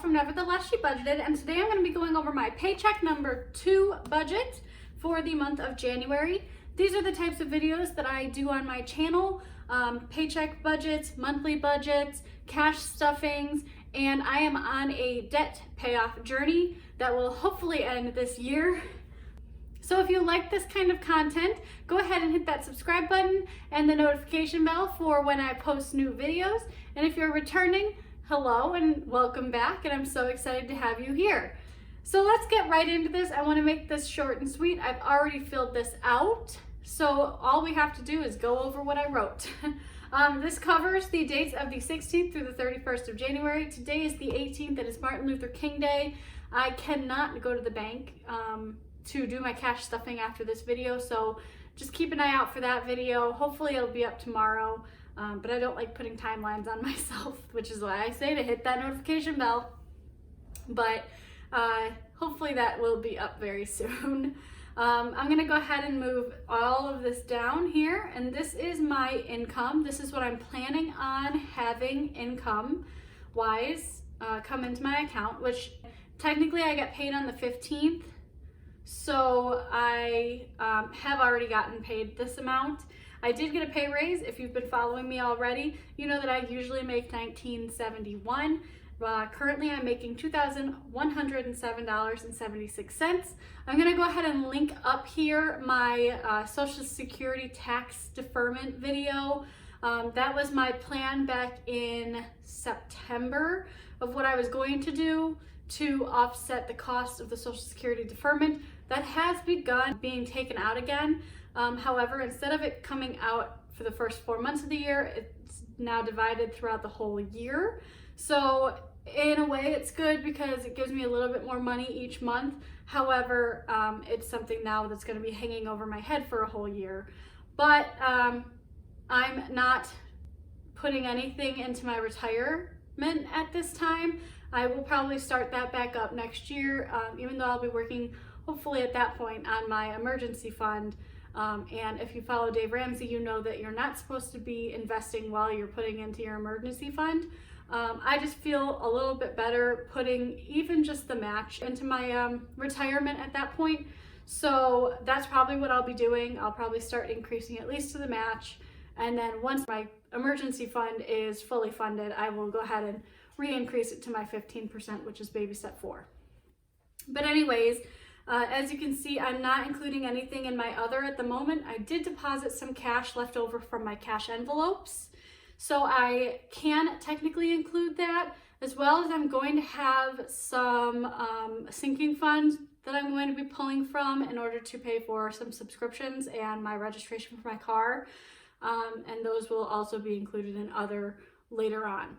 from Nevertheless She Budgeted, and today I'm going to be going over my paycheck number 2 budget for the month of January. These are the types of videos that I do on my channel, paycheck budgets, monthly budgets, cash stuffings, and I am on a debt payoff journey that will hopefully end this year. So if you like this kind of content, go ahead and hit that subscribe button and the notification bell for when I post new videos. And if you're returning, hello and welcome back, and I'm so excited to have you here. So let's get right into this. I want to make this short and sweet. I've already filled this out, so all we have to do is go over what I wrote. This covers the dates of the 16th through the 31st of January. Today is the 18th, and it's Martin Luther King Day. I cannot go to the bank to do my cash stuffing after this video, so just keep an eye out for that video. Hopefully it'll be up tomorrow, but I don't like putting timelines on myself, which is why I say to hit that notification bell. But hopefully that will be up very soon. I'm gonna go ahead and move all of this down here, and this is my income. This is what I'm planning on having income wise come into my account, which technically I get paid on the 15th. So I have already gotten paid this amount. I did get a pay raise. If you've been following me already, you know that I usually make $19.71. Currently I'm making $2,107.76. I'm gonna go ahead and link up here my Social Security tax deferment video. That was my plan back in September of what I was going to do to offset the cost of the Social Security deferment. That has begun being taken out again. However, instead of it coming out for the first 4 months of the year, it's now divided throughout the whole year. So in a way it's good because it gives me a little bit more money each month. However, it's something now that's going to be hanging over my head for a whole year. But I'm not putting anything into my retirement at this time. I will probably start that back up next year, even though I'll be working hopefully at that point on my emergency fund. And if you follow Dave Ramsey, you know that you're not supposed to be investing while you're putting into your emergency fund. I just feel a little bit better putting even just the match into my retirement at that point. So that's probably what I'll be doing. I'll probably start increasing at least to the match. And then once my emergency fund is fully funded, I will go ahead and re-increase it to my 15%, which is baby step 4. But anyways, as you can see, I'm not including anything in my other at the moment. I did deposit some cash left over from my cash envelopes, so I can technically include that, as well as I'm going to have some sinking funds that I'm going to be pulling from in order to pay for some subscriptions and my registration for my car, and those will also be included in other later on.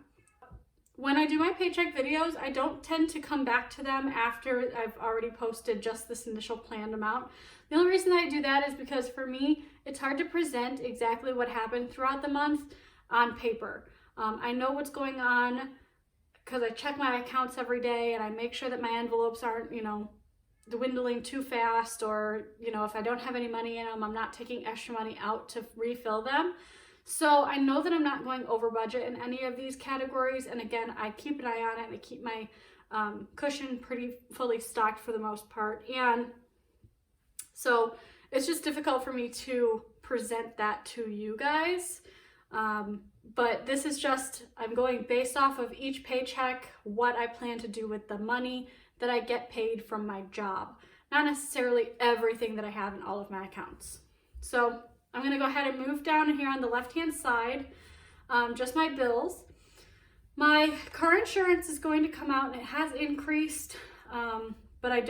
When I do my paycheck videos, I don't tend to come back to them after I've already posted just this initial planned amount. The only reason I do that is because for me, it's hard to present exactly what happened throughout the month on paper. I know what's going on because I check my accounts every day and I make sure that my envelopes aren't, dwindling too fast, or, if I don't have any money in them, I'm not taking extra money out to refill them. So I know that I'm not going over budget in any of these categories, and again, I keep an eye on it and I keep my cushion pretty fully stocked for the most part, and so it's just difficult for me to present that to you guys. But this is just, I'm going based off of each paycheck, what I plan to do with the money that I get paid from my job, not necessarily everything that I have in all of my accounts. So I'm going to go ahead and move down here on the left-hand side, just my bills. My car insurance is going to come out, and it has increased, but I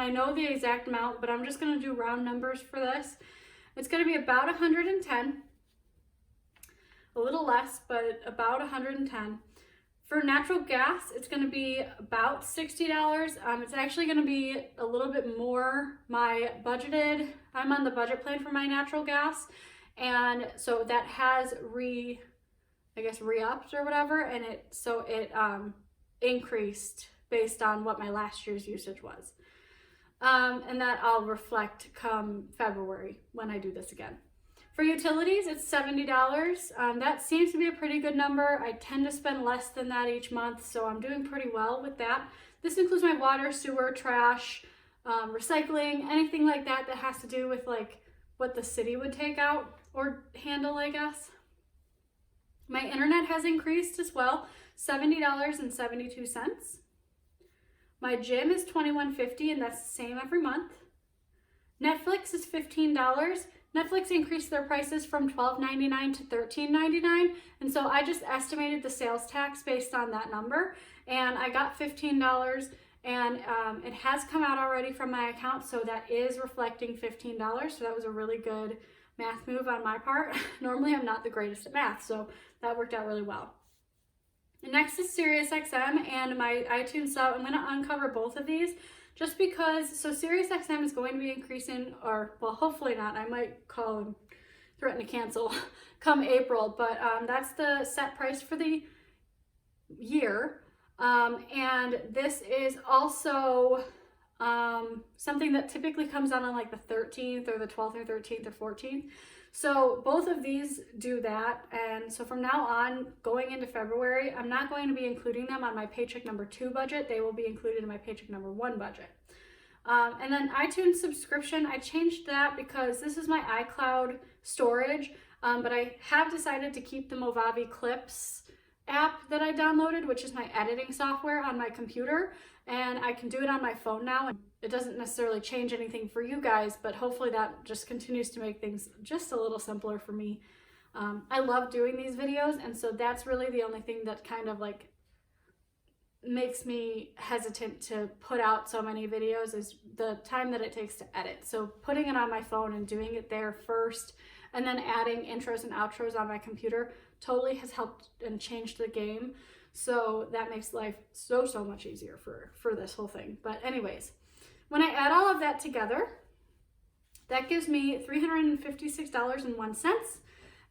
know the exact amount, but I'm just going to do round numbers for this. It's going to be about 110, a little less, but about 110. For natural gas, it's going to be about $60. It's actually going to be a little bit more. I'm on the budget plan for my natural gas, and so that has re-upped or whatever, and it increased based on what my last year's usage was. And that I'll reflect come February when I do this again. For utilities, it's $70. That seems to be a pretty good number. I tend to spend less than that each month, so I'm doing pretty well with that. This includes my water, sewer, trash, recycling, anything like that that has to do with like what the city would take out or handle, I guess. My internet has increased as well, $70.72. My gym is $21.50, and that's the same every month. Netflix is $15. Netflix increased their prices from $12.99 to $13.99, and so I just estimated the sales tax based on that number, and I got $15, and it has come out already from my account, so that is reflecting $15, so that was a really good math move on my part. Normally I'm not the greatest at math, so that worked out really well. Next is SiriusXM and my iTunes sub. I'm going to uncover both of these just because, so SiriusXM is going to be increasing, or well, hopefully not. I might call and threaten to cancel come April, but that's the set price for the year. And this is also something that typically comes out on like the 13th or the 12th or 13th or 14th. So both of these do that, and so from now on, going into February, I'm not going to be including them on my Paycheck number 2 budget. They will be included in my Paycheck number 1 budget. And then iTunes subscription, I changed that because this is my iCloud storage, but I have decided to keep the Movavi Clips app that I downloaded, which is my editing software, on my computer, and I can do it on my phone now. It doesn't necessarily change anything for you guys, but hopefully that just continues to make things just a little simpler for me. I love doing these videos, and so that's really the only thing that kind of like makes me hesitant to put out so many videos is the time that it takes to edit. So putting it on my phone and doing it there first, and then adding intros and outros on my computer totally has helped and changed the game. So that makes life so much easier for this whole thing. But anyways, when I add all of that together, that gives me $356.01.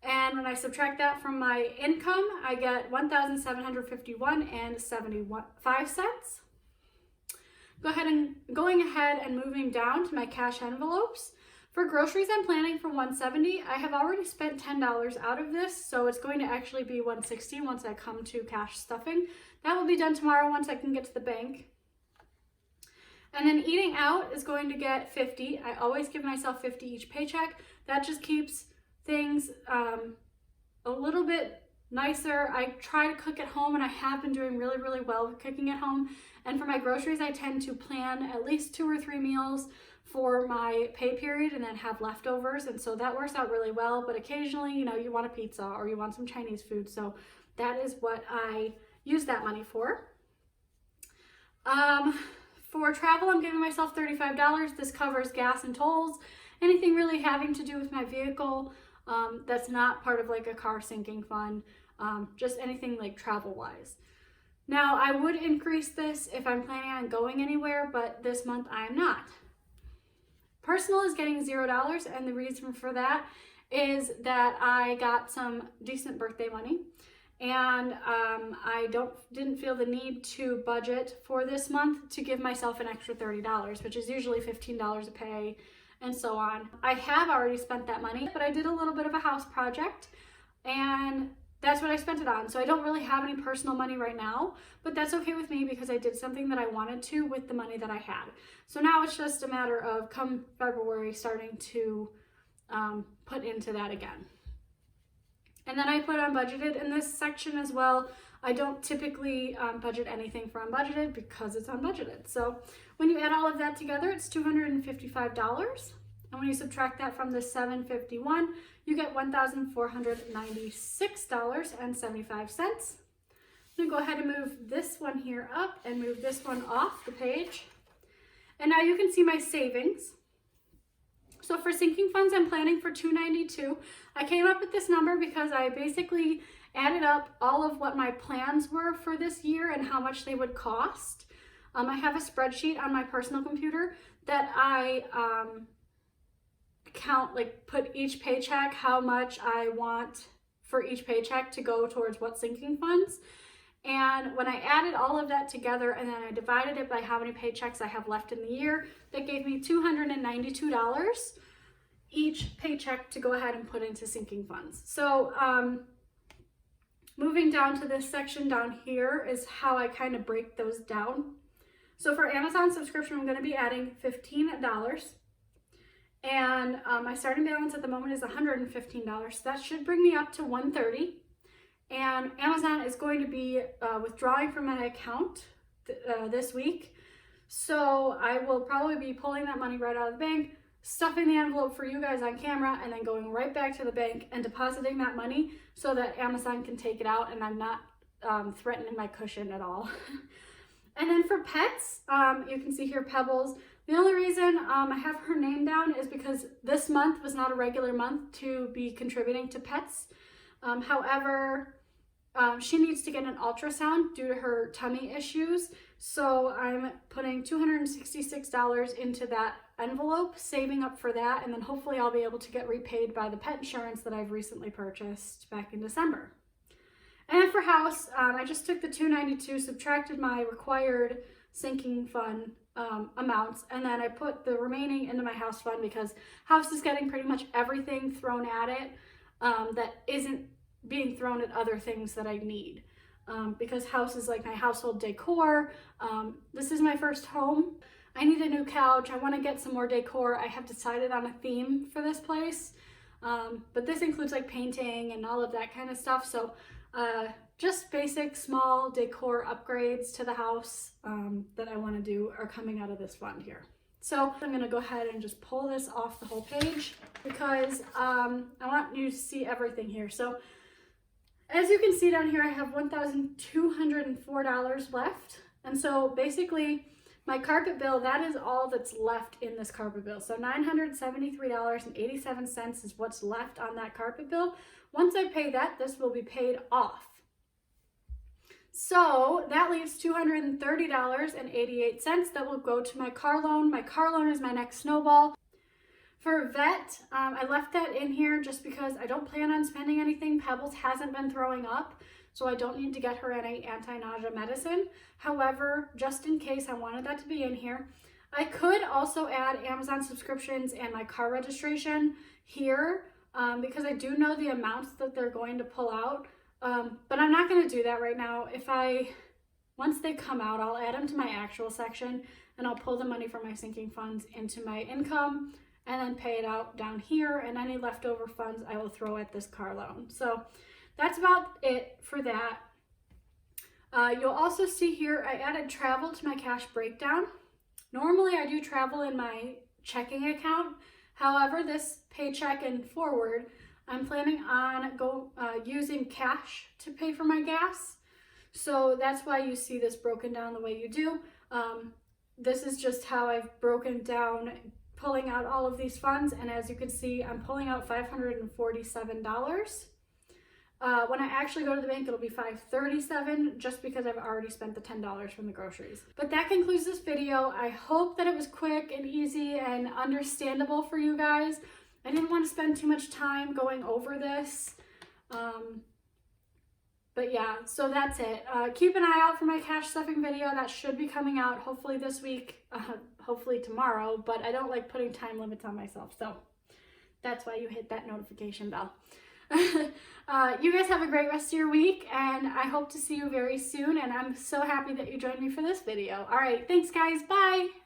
And when I subtract that from my income, I get $1,751.75. Going ahead and moving down to my cash envelopes. For groceries, I'm planning for $170. I have already spent $10 out of this, so it's going to actually be $160 once I come to cash stuffing. That will be done tomorrow once I can get to the bank. And then eating out is going to get $50. I always give myself $50 each paycheck. That just keeps things a little bit nicer. I try to cook at home, and I have been doing really well with cooking at home. And for my groceries, I tend to plan at least 2 or 3 meals for my pay period and then have leftovers, and so that works out really well. But occasionally, you know, you want a pizza or you want some Chinese food, so that is what I use that money for. For travel, I'm giving myself $35. This covers gas and tolls, anything really having to do with my vehicle that's not part of like a car sinking fund, just anything like travel wise. Now, I would increase this if I'm planning on going anywhere, but this month I am not. Personal is getting $0, and the reason for that is that I got some decent birthday money, and I didn't feel the need to budget for this month to give myself an extra $30, which is usually $15 a pay, and so on. I have already spent that money, but I did a little bit of a house project, and that's what I spent it on. So I don't really have any personal money right now, but that's okay with me because I did something that I wanted to with the money that I had. So now it's just a matter of come February starting to put into that again. And then I put unbudgeted in this section as well. I don't typically budget anything for unbudgeted because it's unbudgeted. So when you add all of that together, it's $255. And when you subtract that from the $751, you get $1,496.75. I'm gonna go ahead and move this one here up and move this one off the page. And now you can see my savings. So for sinking funds, I'm planning for $292. I came up with this number because I basically added up all of what my plans were for this year and how much they would cost. I have a spreadsheet on my personal computer that I put each paycheck, how much I want for each paycheck to go towards what sinking funds. And when I added all of that together and then I divided it by how many paychecks I have left in the year, that gave me $292. each paycheck to go ahead and put into sinking funds. So moving down to this section down here is how I kind of break those down. So for Amazon subscription, I'm going to be adding $15. And my starting balance at the moment is $115. So that should bring me up to $130. And Amazon is going to be withdrawing from my account this week. So I will probably be pulling that money right out of the bank, stuffing the envelope for you guys on camera, and then going right back to the bank and depositing that money so that Amazon can take it out and I'm not threatening my cushion at all. And then for pets, you can see here Pebbles. The only reason I have her name down is because this month was not a regular month to be contributing to pets. However, she needs to get an ultrasound due to her tummy issues. So I'm putting $266 into that envelope, saving up for that, and then hopefully I'll be able to get repaid by the pet insurance that I've recently purchased back in December. And then for house, I just took the $292, subtracted my required sinking fund amounts, and then I put the remaining into my house fund because house is getting pretty much everything thrown at it that isn't being thrown at other things that I need. Because house is like my household decor. This is my first home. I need a new couch. I want to get some more decor. I have decided on a theme for this place. But this includes like painting and all of that kind of stuff. So just basic small decor upgrades to the house that I want to do are coming out of this fund here. So I'm going to go ahead and just pull this off the whole page because I want you to see everything here. So as you can see down here, I have $1,204 left. And so basically my carpet bill, that is all that's left in this carpet bill. So $973.87 is what's left on that carpet bill. Once I pay that, this will be paid off. So that leaves $230.88 that will go to my car loan. My car loan is my next Snowball. For vet, I left that in here just because I don't plan on spending anything. Pebbles hasn't been throwing up, so I don't need to get her any anti-nausea medicine. However, just in case, I wanted that to be in here. I could also add Amazon subscriptions and my car registration here because I do know the amounts that they're going to pull out, but I'm not going to do that right now. Once they come out, I'll add them to my actual section and I'll pull the money from my sinking funds into my income and then pay it out down here, and any leftover funds I will throw at this car loan. So that's about it for that. You'll also see here I added travel to my cash breakdown. Normally I do travel in my checking account. However, this paycheck and forward, I'm planning on using cash to pay for my gas. So that's why you see this broken down the way you do. This is just how I've broken down pulling out all of these funds, and as you can see, I'm pulling out $547. When I actually go to the bank, it'll be $537 just because I've already spent the $10 from the groceries. But that concludes this video. I hope that it was quick and easy and understandable for you guys. I didn't want to spend too much time going over this. But yeah, so that's it. Keep an eye out for my cash stuffing video. That should be coming out hopefully this week, hopefully tomorrow, but I don't like putting time limits on myself. So that's why you hit that notification bell. You guys have a great rest of your week, and I hope to see you very soon, and I'm so happy that you joined me for this video. All right, thanks guys, bye!